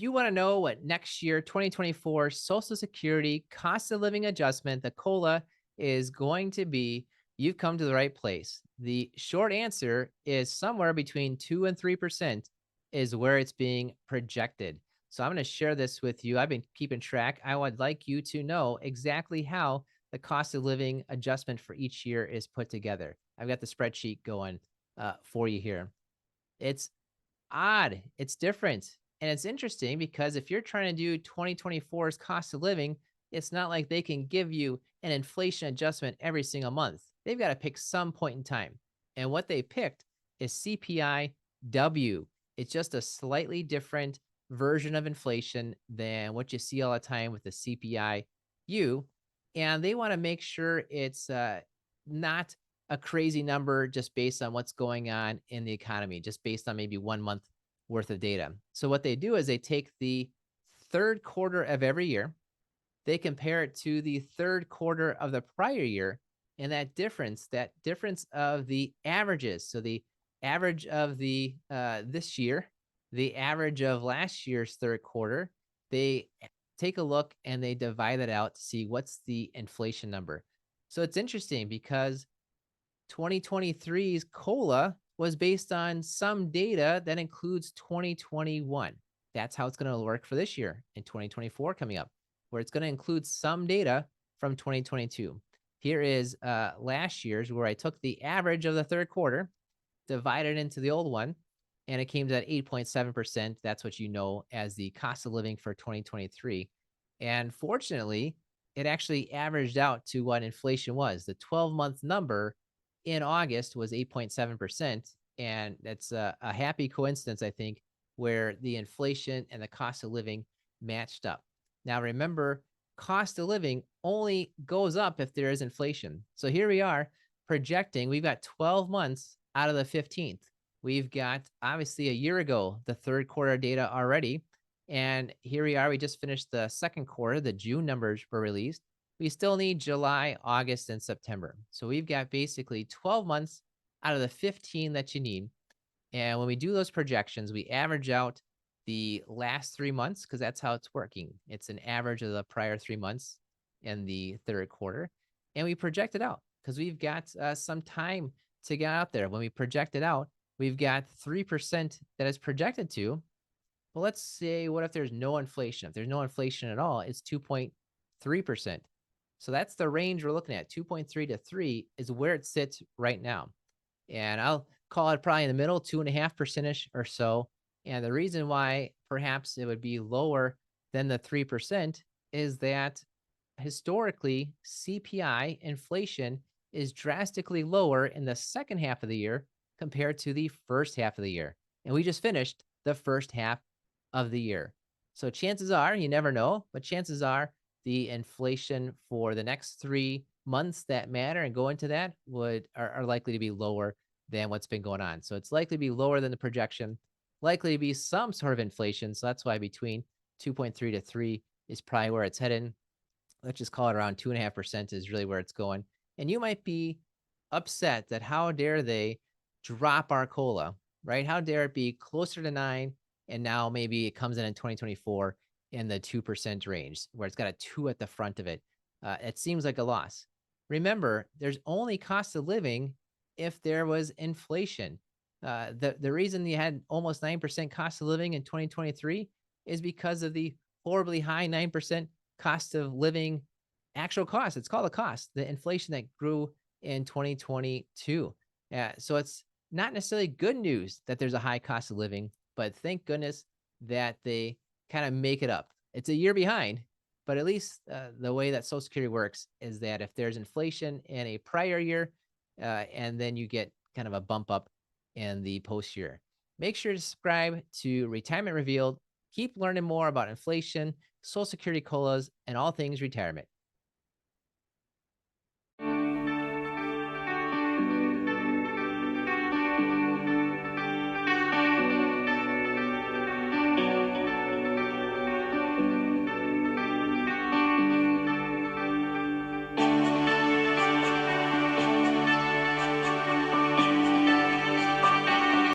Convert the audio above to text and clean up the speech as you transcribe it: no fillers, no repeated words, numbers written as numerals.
you want to know what next year, 2024 Social Security cost of living adjustment, the COLA, is going to be, you've come to the right place. The short answer is somewhere between 2 and 3% is where it's being projected. So I'm going to share this with you. I've been keeping track. I would like you to know exactly how the cost of living adjustment for each year is put together. I've got the spreadsheet going for you here. It's odd. It's different. And it's interesting because if you're trying to do 2024's cost of living, it's not like they can give you an inflation adjustment every single month. They've got to pick some point in time. And what they picked is CPI-W. It's just a slightly different version of inflation than what you see all the time with the CPI-U. And they want to make sure it's not a crazy number just based on what's going on in the economy, just based on maybe 1 month worth of data. So what they do is they take the third quarter of every year, they compare it to the third quarter of the prior year, and that difference of the averages. So the average of the this year, the average of last year's third quarter, they take a look and they divide it out to see what's the inflation number. So it's interesting because 2023's COLA was based on some data that includes 2021. That's how it's going to work for this year in 2024 coming up, where it's going to include some data from 2022. Here is last year's, where I took the average of the third quarter, divided into the old one, and it came to that 8.7%. That's what you know as the cost of living for 2023. And fortunately, it actually averaged out to what inflation was. The 12-month number in August was 8.7%. And that's a happy coincidence, I think, where the inflation and the cost of living matched up. Now, remember, cost of living only goes up if there is inflation. So here we are projecting, we've got 12 months out of the 15th. We've got obviously a year ago, the third quarter data already. And here we are, we just finished the second quarter, the June numbers were released. We still need July, August, and September. So we've got basically 12 months out of the 15 that you need. And when we do those projections, we average out the last 3 months because that's how it's working. It's an average of the prior 3 months in the third quarter. And we project it out because we've got some time to get out there. When we project it out, we've got 3% that is projected to. Well, let's say, what if there's no inflation? If there's no inflation at all, it's 2.3%. So that's the range we're looking at. 2.3 to 3 is where it sits right now. And I'll call it probably in the middle, 2.5% or so. And the reason why perhaps it would be lower than the 3% is that historically, CPI inflation is drastically lower in the second half of the year compared to the first half of the year. And we just finished the first half of the year. So chances are, you never know, but chances are the inflation for the next 3 months that matter and go into that are likely to be lower than what's been going on. So it's likely to be lower than the projection, likely to be some sort of inflation. So that's why between 2.3 to 3 is probably where it's heading. Let's just call it around 2.5% is really where it's going. And you might be upset that how dare they drop our COLA, right? How dare it be closer to 9 and now maybe it comes in 2024 in the 2% range where it's got a 2 at the front of it. It seems like a loss. Remember, there's only cost of living if there was inflation. The reason you had almost 9% cost of living in 2023 is because of the horribly high 9% cost of living actual cost. It's called a cost, the inflation that grew in 2022. So it's not necessarily good news that there's a high cost of living, but thank goodness that they kind of make it up. It's a year behind, but at least the way that Social Security works is that if there's inflation in a prior year, and then you get kind of a bump up in the post year. Make sure to subscribe to Retirement Revealed. Keep learning more about inflation, Social Security COLAs, and all things retirement.